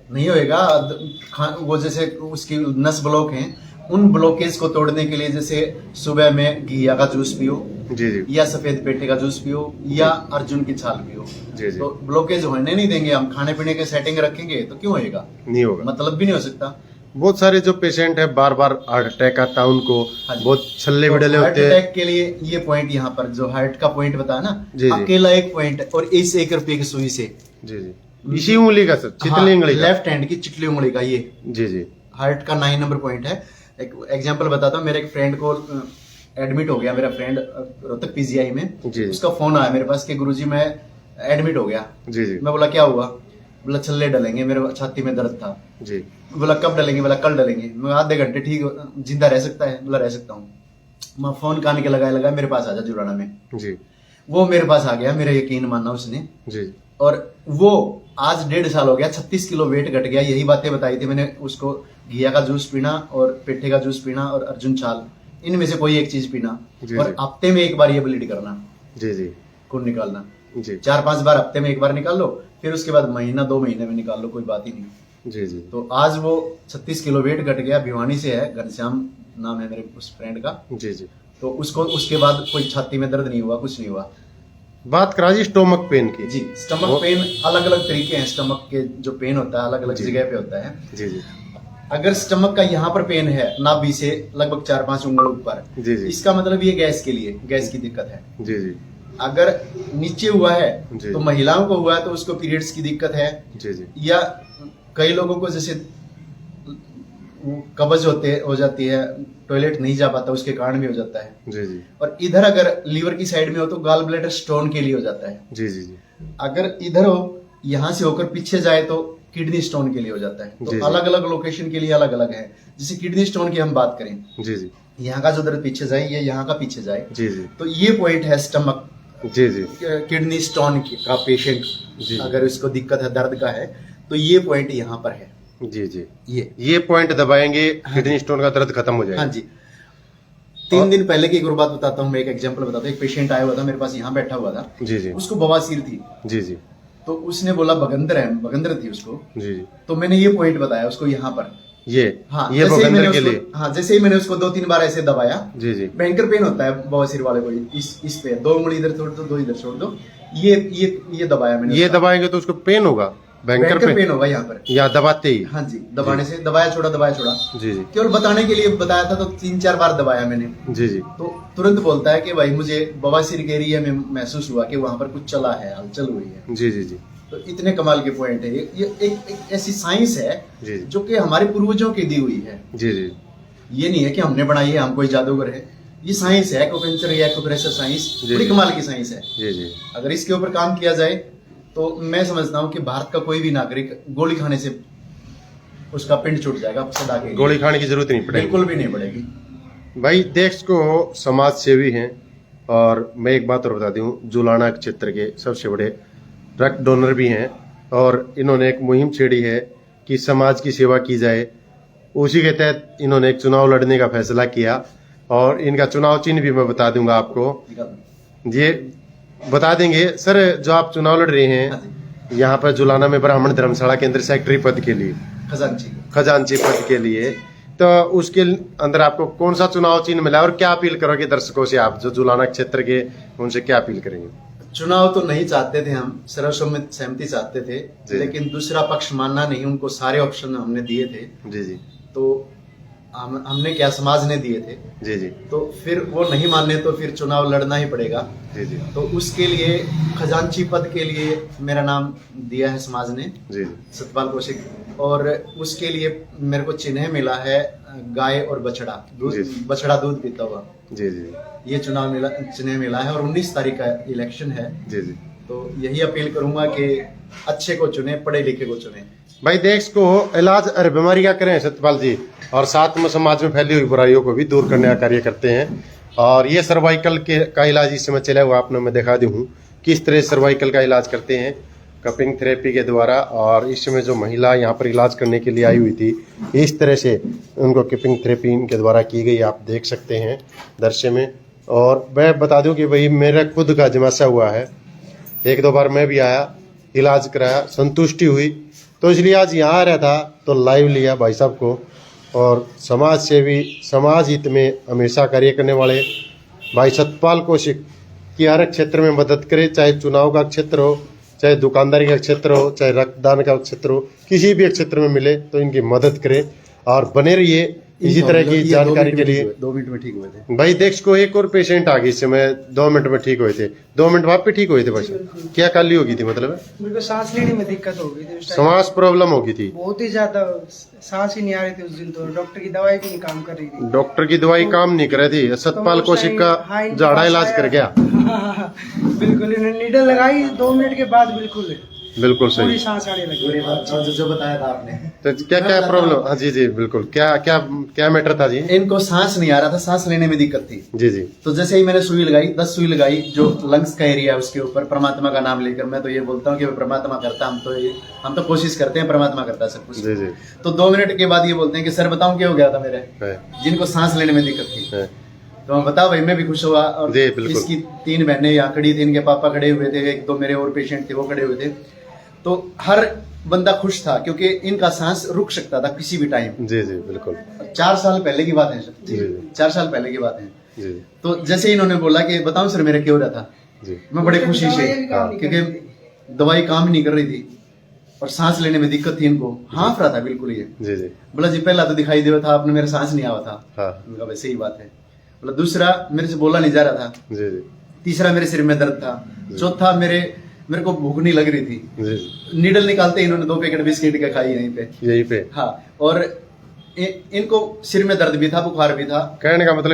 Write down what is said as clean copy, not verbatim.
नहीं होएगा। वो जैसे उसकी नस ब्लॉक हैं, उन ब्लॉकेज को तोड़ने के लिए जैसे सुबह में घिया का जूस पियो, जी जी या सफेद पेटे का जूस पियो, या अर्जुन की छाल पियो। जी जी तो ब्लॉकेज होने नहीं देंगे हम। खाने पीने के सेटिंग रखेंगे तो क्यों होएगा? नहीं होगा। मतलब भी नहीं हो सकता। बहुत सारे जो पेशेंट है बार बार हार्ट अटैक आता है उनको, हाँ जी। बहुत छल्ले तो बिड़ले हार्ट होते हैं। अटैक के लिए ये पॉइंट यहाँ पर जो हार्ट का पॉइंट बताया ना, जी, जी। अकेला एक पॉइंट, और इस 1 रुपए की सुई से। जी जी इसी उंगली का सर, चितली उंगली का। लेफ्ट हैंड की चिटली उंगली का ये जी जी हार्ट का 9 नंबर पॉइंट है। एक एग्जांपल बताता हूँ। मेरे एक फ्रेंड को एडमिट हो गया, मेरा फ्रेंड रोहतक पीजीआई में। जी। उसका फोन आया मेरे पास कि गुरुजी मैं एडमिट हो गया। जी जी मैं बोला क्या हुआ? बोला छल्ले डलेंगे, मेरे छाती में दर्द था। जी बोला कब डलेंगे? बोला कल डलेंगे। मैं आधे घंटे ठीक जिंदा रह सकता है? बोला रह सकता हूँ। मैं फोन कान के लगाया मेरे पास आ जा जुराना में। जी वो मेरे पास आ गया, मेरा यकीन मानना उसने। जी और वो आज 1.5 साल हो गया, 36 किलो वेट घट गया। यही बातें बताई थी मैंने उसको। घिया का जूस पीना और पेठे का जूस पीना और अर्जुन छाल, इनमें से कोई एक चीज पीना। जी, और जी। हफ्ते में एक बार ये ब्लीड करना, जी जी खून निकालना। जी 4-5 बार हफ्ते में एक बार निकाल लो, फिर उसके बाद महीना 2 महीने में निकाल लो, कोई बात ही नहीं। जी जी तो आज वो 36 किलो वेट घट गया। भिवानी से है, घनश्याम नाम है मेरे उस फ्रेंड का। जी जी तो उसको उसके बाद कोई छाती में दर्द नहीं हुआ, कुछ नहीं हुआ। बात करा जी स्टोमक पेन की। जी, स्टमक पेन अलग अलग तरीके हैं। स्टमक के जो पेन होता है अलग अलग जी। जगह पे होता है। जी जी अगर स्टमक का यहाँ पर पेन है, नाभि से लगभग 4-5 उंगल ऊपर, जी जी इसका मतलब ये गैस के लिए, गैस की दिक्कत है। जी जी अगर नीचे हुआ है जी। तो महिलाओं को हुआ है तो उसको पीरियड्स की दिक्कत है। जी जी या कई लोगों को जैसे कब्ज हो जाती है, टॉयलेट नहीं जा पाता, उसके कारण भी हो जाता है। जी जी और इधर अगर लीवर की साइड में हो तो गॉल ब्लैडर स्टोन के लिए हो जाता है। जी जी जी अगर इधर हो, यहां से होकर पीछे जाए तो किडनी स्टोन के लिए हो जाता है। जी, तो जी। अलग अलग लोकेशन के लिए अलग अलग है। जैसे किडनी स्टोन की हम बात करें, जी जी यहाँ का जो दर्द पीछे जाए, ये यहाँ का पीछे जाए, जी जी तो ये पॉइंट है स्टमक जी जी किडनी स्टोन का पेशेंट। जी। अगर इसको दिक्कत है दर्द का है तो ये पॉइंट यहाँ पर है। जी जी ये पॉइंट दबाएंगे, हाँ किडनी स्टोन का दर्द खत्म हो जाएगा। हाँ जी। 3 दिन पहले की एक और बात बताता हूँ मैं, एक एग्जांपल बताता हूँ। एक पेशेंट आया हुआ था मेरे पास, यहाँ बैठा हुआ था। जी जी उसको बवासीर थी। जी जी तो उसने बोला बगंदर है, बगंदर थी उसको। जी जी तो मैंने ये पॉइंट बताया उसको यहाँ पर। ये हाँ, ये जैसे ही मैंने बगंदर के उसको, लिए। हाँ, जैसे ही मैंने उसको 2-3 बार ऐसे दबाया, जी जी भयंकर पेन होता है बवासीर वाले को। इस पे 2 उंगली इधर छोड़ दो, 2 इधर छोड़ दो। ये दबाया मैंने ये उसका। दबाएंगे तो उसको पेन होगा, भयंकर भयंकर पेन पेन होगा यहाँ पर। या दबाते ही। हाँ जी, दबाने से, दबाया छोड़ा दबाया छोड़ा। जी जी केवल बताने के लिए बताया था, तो 3-4 बार दबाया मैंने। जी जी तो तुरंत बोलता है कि भाई मुझे बवासीर के एरिया में महसूस हुआ कि वहां पर कुछ चला है, हलचल हुई है। जी जी जी तो इतने कमाल के पॉइंट है। ये एक ऐसी साइंस है जी जो कि हमारे पूर्वजों की दी हुई है। जी जी ये नहीं है कि हमने बनाई है, हम कोई जादूगर है। ये साइंस है, एक्यूपेंचर या एक्यूप्रेशर साइंस, जी, बड़ी जी। कमाल की साइंस है। जी जी अगर इसके ऊपर काम किया जाए तो मैं समझता हूँ कि भारत का कोई भी नागरिक गोली खाने से उसका पिंड छूट जाएगा सदा के लिए। गोली खाने की जरूरत नहीं पड़ेगी। बिल्कुल भी नहीं पड़ेगी। भाई देश को समाज सेवी हैं, और मैं एक बात और बता दूं, जुलाना क्षेत्र के सबसे बड़े रक्त डोनर भी हैं, और इन्होंने एक मुहिम छेड़ी है कि समाज की सेवा की जाए। उसी के तहत इन्होंने एक चुनाव लड़ने का फैसला किया, और इनका चुनाव चिन्ह भी मैं बता दूंगा आपको। ये बता देंगे सर, जो आप चुनाव लड़ रहे हैं हाँ जी। यहाँ पर जुलाना में ब्राह्मण धर्मशाला केंद्र सेक्रेटरी पद के लिए, खजांची पद के लिए, तो उसके अंदर आपको कौन सा चुनाव चिन्ह मिला, और क्या अपील करोगे दर्शकों से, आप जो जुलाना क्षेत्र के, उनसे क्या अपील करेंगे? चुनाव तो नहीं चाहते थे हम, सर्वसम्मत सहमति चाहते थे, जी। लेकिन दूसरा पक्ष मानना नहीं। उनको सारे ऑप्शन हमने दिए थे। जी जी तो हमने क्या, समाज ने दिए थे। जी जी तो फिर वो नहीं माने तो फिर चुनाव लड़ना ही पड़ेगा। जी जी तो उसके लिए खजांची पद के लिए मेरा नाम दिया है समाज ने, जी सतपाल कौशिक। और उसके लिए मेरे को चिन्ह मिला है गाय और बछड़ा, जी। बछड़ा दूध पीता हुआ। जी जी ये चिन्ह मिला है। और 19 तारीख का इलेक्शन है। जी जी तो यही अपील करूंगा कि अच्छे को चुने, पढ़े लिखे को चुने। भाई देश को इलाज और बीमारी का करें सत्यपाल जी, और साथ में समाज में फैली हुई बुराइयों को भी दूर करने का कार्य करते हैं। और ये सर्वाइकल के का इलाज इस समय चला हुआ, आपने मैं दिखा दी हूँ किस तरह सर्वाइकल का इलाज करते हैं कपिंग थेरेपी के द्वारा। और इस समय जो महिला यहाँ पर इलाज करने के लिए आई हुई थी, इस तरह से उनको कपिंग थेरेपी इनके द्वारा की गई, आप देख सकते हैं दृश्य में। और मैं बता दूं कि भाई मेरा खुद का जमासा हुआ है, 1-2 बार मैं भी आया, इलाज कराया, संतुष्टि हुई, तो इसलिए आज यहाँ आ रहा था तो लाइव लिया भाई साहब को। और समाज सेवी, समाज हित में हमेशा कार्य करने वाले भाई सतपाल कौशिक की हर एक क्षेत्र में मदद करे, चाहे चुनाव का क्षेत्र हो, चाहे दुकानदारी का क्षेत्र हो, चाहे रक्तदान का क्षेत्र हो, किसी भी क्षेत्र में मिले तो इनकी मदद करे और बने रहिए इसी तरह की जानकारी के लिए। 2 मिनट में ठीक हुए थे भाई देख को एक और पेशेंट आ गई, इस समय 2 मिनट में ठीक हुए थे। 2 मिनट बाद पे ठीक हुए थे भाई साहब। क्या काली होगी थी मतलब? मेरे को सांस लेने में दिक्कत हो गई थी उस टाइम, सांस प्रॉब्लम होगी थी, बहुत ही ज्यादा सांस ही नहीं आ रही थी उस दिन। तो डॉक्टर की दवाई भी नहीं काम कर रही थी। डॉक्टर की दवाई काम नहीं कर रही थी। सतपाल कौशिक का झाड़ा इलाज कर गया। बिल्कुल, इन्होंने नीडल लगाई 2 मिनट के बाद बिल्कुल बिल्कुल पूरी सही। सांस आने लगी। जो बताया था आपने, तो क्या क्या प्रॉब्लम? हाँ जी जी बिल्कुल। क्या क्या क्या मैटर था जी? इनको सांस नहीं आ रहा था, सांस लेने में दिक्कत थी। जी जी तो जैसे ही मैंने सुई लगाई, 10 सुई लगाई, जो लंग्स का एरिया है उसके ऊपर, परमात्मा का नाम लेकर मैं तो ये बोलता हूँ कि परमात्मा करता, हम तो कोशिश करते हैं, परमात्मा करता है सब कुछ। जी जी तो 2 मिनट के बाद ये बोलते हैं कि सर बताऊं क्या हो गया था मेरे, है, जिनको सांस लेने में दिक्कत थी। है। तो मैं बताओ भाई, मैं भी खुश हुआ। और जी, बिल्कुल। इसकी 3 बहनें यहाँ खड़ी थी, इनके पापा खड़े हुए थे, 1-2 मेरे और पेशेंट थे वो खड़े हुए थे। तो हर बंदा खुश था क्योंकि इनका सांस रुक सकता था किसी भी टाइम। जी जी बिल्कुल। 4 साल पहले की बात है सर, जी, जी। 4 साल पहले की बात है। जी तो जैसे इन्होंने बोला कि बताओ सर मेरा क्यों हो रहा था, जी मैं बड़े खुशी से, दवाइयाँ भी काम नहीं कर रही क्योंकि दवाई काम नहीं कर रही थी और सांस लेने में दिक्कत थी इनको, हाँफ रहा था बिल्कुल ये। जी जी बोला जी पहला तो दिखाई दे रहा था आपने, मेरा सांस नहीं आवा था। हाँ मैंने कहा वैसे ही बात है। बोला दूसरा मेरे से बोला नहीं जा रहा था, जी जी तीसरा मेरे सिर में दर्द था, चौथा मेरे को भूख नहीं लग रही थी। जी जी नीडल निकालते ही इन्होंने 2 पैकेट बिस्किट का खाई यहीं पे। यही पे हाँ, और इनको सिर में दर्द भी था, बुखार भी था। कहने का मतलब